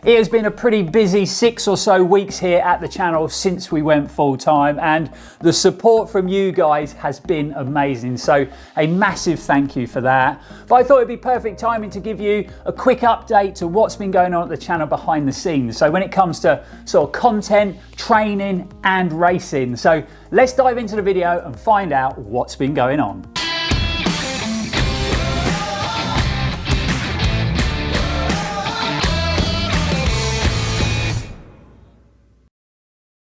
It has been a pretty busy 6 or so weeks here at the channel since we went full time, and the support from you guys has been amazing. So a massive thank you for that. But I thought it'd be perfect timing to give you a quick update to what's been going on at the channel behind the scenes. So when it comes to sort of content, training and racing. So let's dive into the video and find out what's been going on.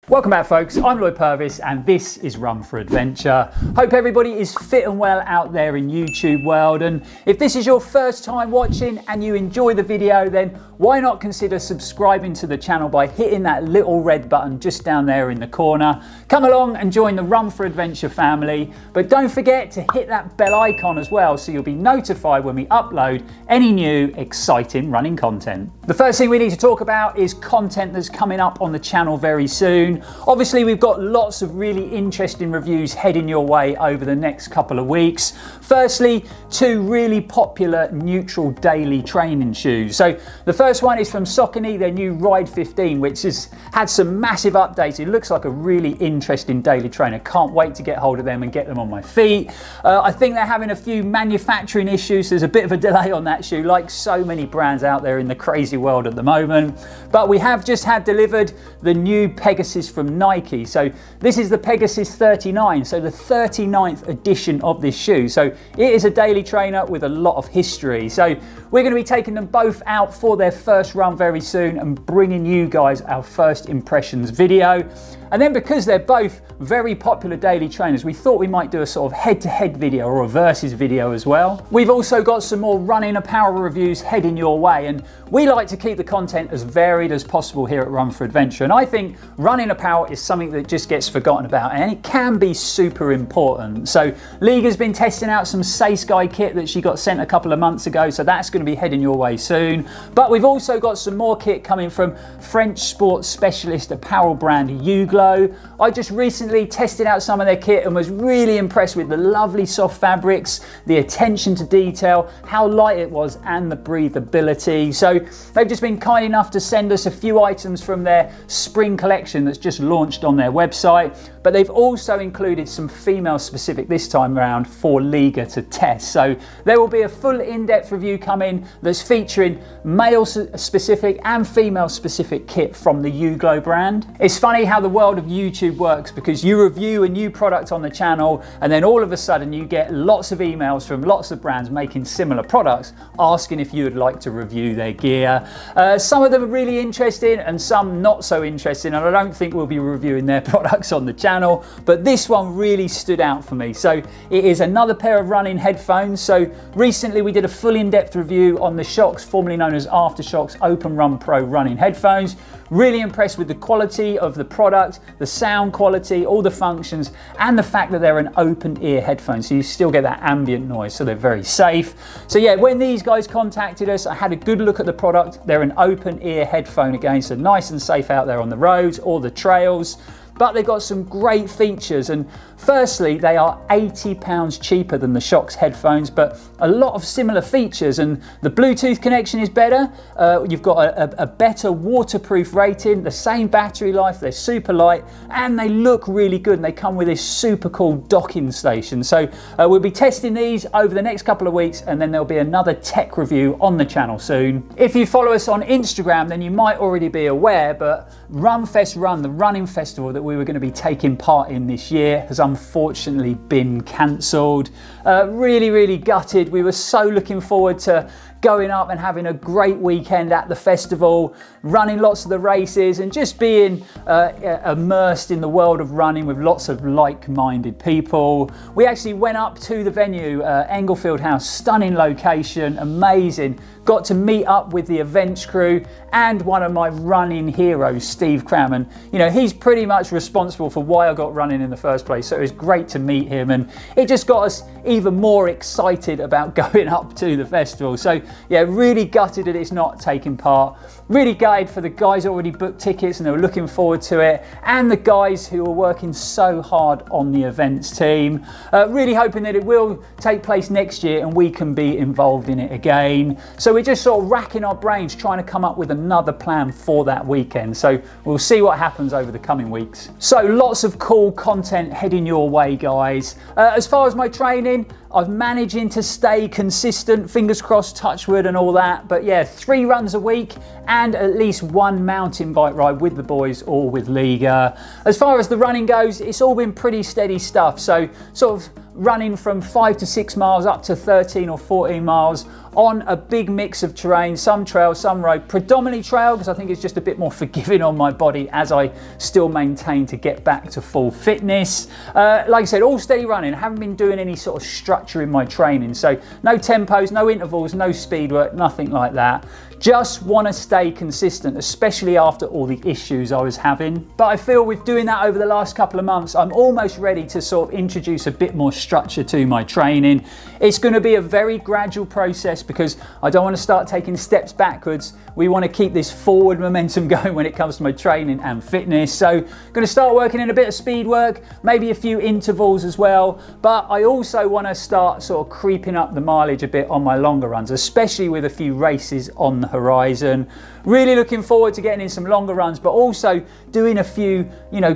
Welcome back folks, I'm Lloyd Purvis and this is Run4Adventure. Hope everybody is fit and well out there in YouTube world, and if this is your first time watching and you enjoy the video, then why not consider subscribing to the channel by hitting that little red button just down there in the corner. Come along and join the Run4Adventure family, but don't forget to hit that bell icon as well so you'll be notified when we upload any new exciting running content. The first thing we need to talk about is content that's coming up on the channel very soon. Obviously we've got lots of really interesting reviews heading your way over the next couple of weeks. Firstly, 2 really popular neutral daily training shoes. So the first one is from Saucony, their new Ride 15, which has had some massive updates. It looks like a really interesting daily trainer. Can't wait to get hold of them and get them on my feet. I think they're having a few manufacturing issues. There's a bit of a delay on that shoe, like so many brands out there in the crazy world at the moment. But we have just had delivered the new Pegasus from Nike. So this is the Pegasus 39, so the 39th edition of this shoe. So it is a daily trainer with a lot of history. So we're going to be taking them both out for their first run very soon and bringing you guys our first impressions video. And then because they're both very popular daily trainers, we thought we might do a sort of head-to-head video or a versus video as well. We've also got some more running apparel reviews heading your way, and we like to keep the content as varied as possible here at Run4Adventure. And I think running apparel is something that just gets forgotten about, and it can be super important. So Liga's been testing out some Saucony kit that she got sent a couple of months ago, so that's going to be heading your way soon. But we've also got some more kit coming from French sports specialist apparel brand Uglo. I just recently tested out some of their kit and was really impressed with the lovely soft fabrics, the attention to detail, how light it was and the breathability. So they've just been kind enough to send us a few items from their spring collection that's just launched on their website, but they've also included some female specific this time around for Liga to test. So there will be a full in-depth review coming that's featuring male specific and female specific kit from the Uglo brand. It's funny how the world of YouTube works, because you review a new product on the channel and then all of a sudden you get lots of emails from lots of brands making similar products asking if you would like to review their gear. Some of them are really interesting and some not so interesting, and I don't think we'll be reviewing their products on the channel, but this one really stood out for me. So it is another pair of running headphones. So recently we did a full in-depth review on the Shox, formerly known as Aftershock's Open Run Pro running headphones. Really impressed with the quality of the product, the sound quality, all the functions, and the fact that they're an open ear headphone, so you still get that ambient noise, so they're very safe. So yeah, when these guys contacted us, I had a good look at the product. They're an open ear headphone again, so nice and safe out there on the roads or the trails. But they've got some great features, and firstly they are £80 cheaper than the Shox headphones, but a lot of similar features, and the Bluetooth connection is better. You've got a better waterproof rating, the same battery life, they're super light, and they look really good, and they come with this super cool docking station. So we'll be testing these over the next couple of weeks, and then there'll be another tech review on the channel soon. If you follow us on Instagram, then you might already be aware, but Run4Fest Run, the running festival that we were going to be taking part in this year, has unfortunately been cancelled. Really gutted. We were so looking forward to going up and having a great weekend at the festival, running lots of the races and just being immersed in the world of running with lots of like-minded people. We actually went up to the venue, Englefield House, stunning location, amazing. Got to meet up with the events crew and one of my running heroes, Steve Cram, and you know, he's pretty much responsible for why I got running in the first place, so it was great to meet him, and it just got us even more excited about going up to the festival. So yeah, really gutted that it's not taking part, really gutted for the guys who already booked tickets and they were looking forward to it, and the guys who are working so hard on the events team. Really hoping that it will take place next year and we can be involved in it again. So we're just sort of racking our brains trying to come up with another plan for that weekend. So we'll see what happens over the coming weeks. So lots of cool content heading your way, guys. As far as my training, I'm managing to stay consistent, fingers crossed, touch wood and all that. But yeah, 3 runs a week and at least 1 mountain bike ride with the boys or with Liga. As far as the running goes, it's all been pretty steady stuff. So sort of running from 5 to 6 miles up to 13 or 14 miles on a big mix of terrain, some trail, some road, predominantly trail because I think it's just a bit more forgiving on my body as I still maintain to get back to full fitness. Like I said, all steady running. I haven't been doing any sort of structure in my training, so no tempos, no intervals, no speed work, nothing like that. Just want to stay consistent, especially after all the issues I was having. But I feel with doing that over the last couple of months, I'm almost ready to sort of introduce a bit more structure to my training. It's going to be a very gradual process because I don't want to start taking steps backwards. We want to keep this forward momentum going when it comes to my training and fitness. So I'm going to start working in a bit of speed work, maybe a few intervals as well. But I also want to start sort of creeping up the mileage a bit on my longer runs, especially with a few races on the horizon. Really looking forward to getting in some longer runs, but also doing a few,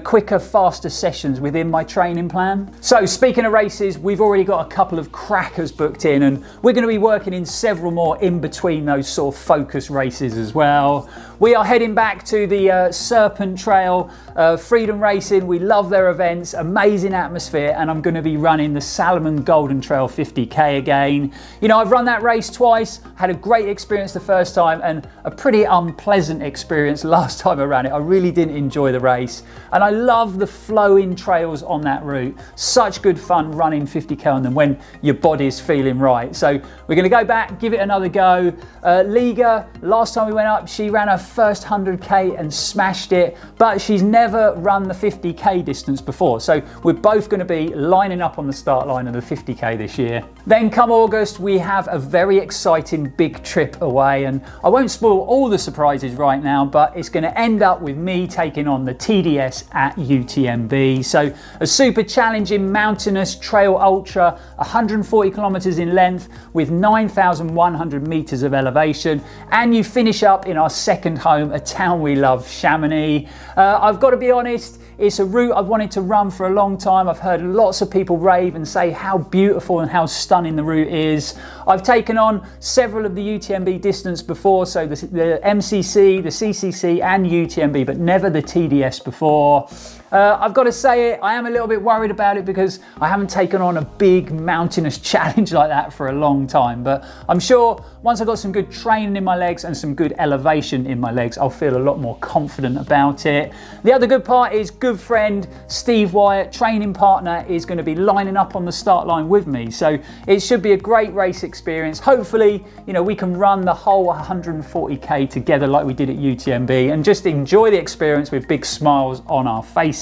quicker, faster sessions within my training plan. So speaking of races, we've already got a couple of crackers booked in, and we're going to be working in several more in between those sort of focus races as well. We are heading back to the Serpent Trail, Freedom Racing. We love their events, amazing atmosphere, and I'm going to be running the Salomon Golden Trail 50k again. I've run that race twice, had a great experience the first time and a pretty unpleasant experience last time I ran it. I really didn't enjoy the race, and I love the flowing trails on that route. Such good fun running 50k on them when your body's feeling right. So we're going to go back, give it another go. Liga, last time we went up, she ran her first 100k and smashed it, but she's never run the 50k distance before. So we're both going to be lining up on the start line of the 50k this year. Then come August, we have a very exciting big trip away, and I won't spoil all the surprises right now, but it's going to end up with me taking on the TDS at UTMB. So a super challenging mountainous trail ultra, 140 kilometers in length with 9,100 meters of elevation, and you finish up in our second home, a town we love, Chamonix. I've got to be honest, it's a route I've wanted to run for a long time. I've heard lots of people rave and say how beautiful and how stunning the route is. I've taken on several of the UTMB distance before, so the MCC, the CCC and UTMB, but never the TDS before. I've got to say it, I am a little bit worried about it because I haven't taken on a big mountainous challenge like that for a long time, but I'm sure once I've got some good training in my legs and some good elevation in my legs, I'll feel a lot more confident about it. The other good part is good friend Steve Wyatt, training partner, is going to be lining up on the start line with me, so it should be a great race experience. Hopefully, we can run the whole 140k together like we did at UTMB and just enjoy the experience with big smiles on our faces.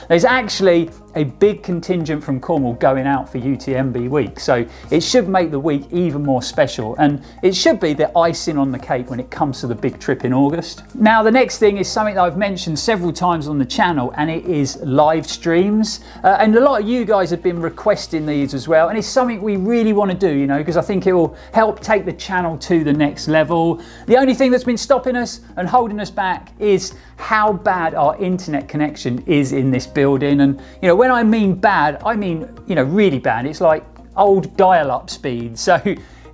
There's actually a big contingent from Cornwall going out for UTMB week, so it should make the week even more special, and it should be the icing on the cake when it comes to the big trip in August. Now the next thing is something that I've mentioned several times on the channel, and it is live streams, and a lot of you guys have been requesting these as well, and it's something we really want to do, because I think it will help take the channel to the next level. The only thing that's been stopping us and holding us back is how bad our internet connection is in this building. And when I mean bad, I mean really bad. It's like old dial-up speed, so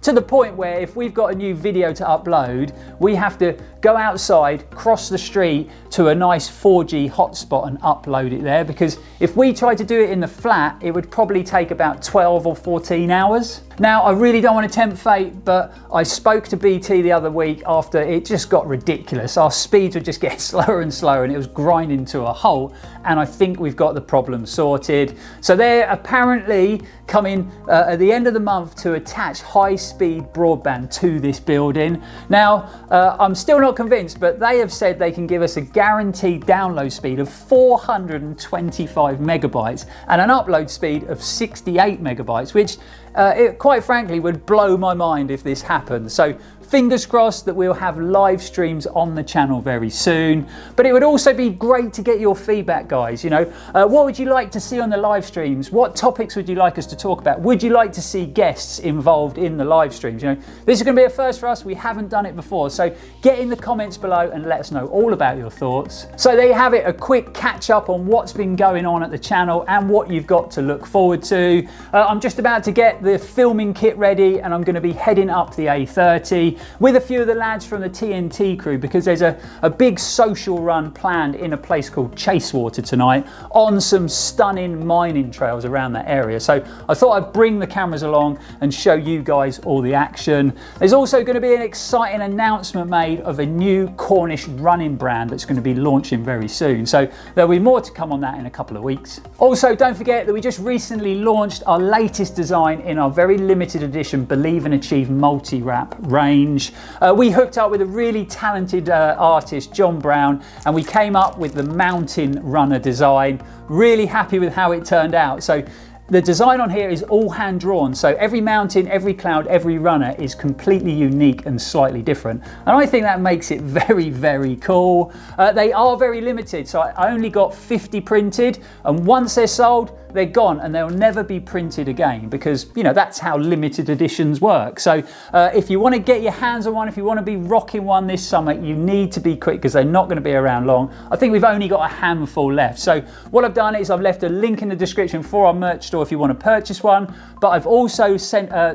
to the point where if we've got a new video to upload, we have to go outside, cross the street to a nice 4G hotspot and upload it there, because if we tried to do it in the flat, it would probably take about 12 or 14 hours. Now, I really don't want to tempt fate, but I spoke to BT the other week after it just got ridiculous. Our speeds were just getting slower and slower, and it was grinding to a halt, and I think we've got the problem sorted. So they're apparently coming at the end of the month to attach high-speed broadband to this building. Now, I'm still not convinced, but they have said they can give us a guaranteed download speed of 425 megabytes and an upload speed of 68 megabytes, which it quite frankly would blow my mind if this happened. So fingers crossed that we'll have live streams on the channel very soon. But it would also be great to get your feedback, guys. You know, what would you like to see on the live streams? What topics would you like us to talk about? Would you like to see guests involved in the live streams? You know, this is going to be a first for us. We haven't done it before. So get in the comments below and let us know all about your thoughts. So there you have it, a quick catch up on what's been going on at the channel and what you've got to look forward to. I'm just about to get the filming kit ready and I'm going to be heading up the A30 with a few of the lads from the TNT crew because there's a big social run planned in a place called Chasewater tonight on some stunning mining trails around that area. So I thought I'd bring the cameras along and show you guys all the action. There's also going to be an exciting announcement made of a new Cornish running brand that's going to be launching very soon. So there'll be more to come on that in a couple of weeks. Also, don't forget that we just recently launched our latest design in our very limited edition Believe and Achieve multi-wrap range. We hooked up with a really talented artist, John Brown, and we came up with the mountain runner design. Really happy with how it turned out. So the design on here is all hand drawn, so every mountain, every cloud, every runner is completely unique and slightly different. And I think that makes it very, very cool. They are very limited, so I only got 50 printed, and once they're sold, they're gone and they'll never be printed again because, you know, that's how limited editions work. So if you want to get your hands on one, if you want to be rocking one this summer, you need to be quick because they're not going to be around long. I think we've only got a handful left. So what I've done is I've left a link in the description for our merch store if you want to purchase one, but I've also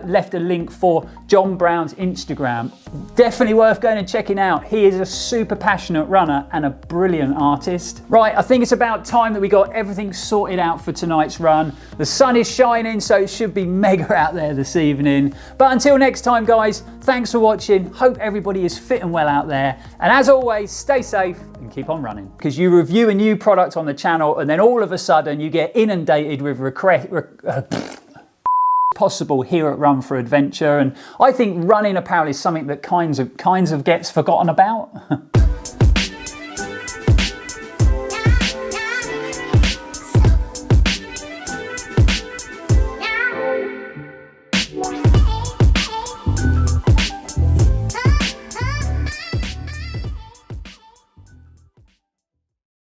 left a link for John Brown's Instagram. Definitely worth going and checking out. He is a super passionate runner and a brilliant artist. Right, I think it's about time that we got everything sorted out for tonight's run. The sun is shining, so it should be mega out there this evening. But until next time, guys, thanks for watching. Hope everybody is fit and well out there. And as always, stay safe and keep on running. Because you review a new product on the channel and then all of a sudden you get inundated with possible here at Run4Adventure. And I think running apparel is something that kinds of gets forgotten about.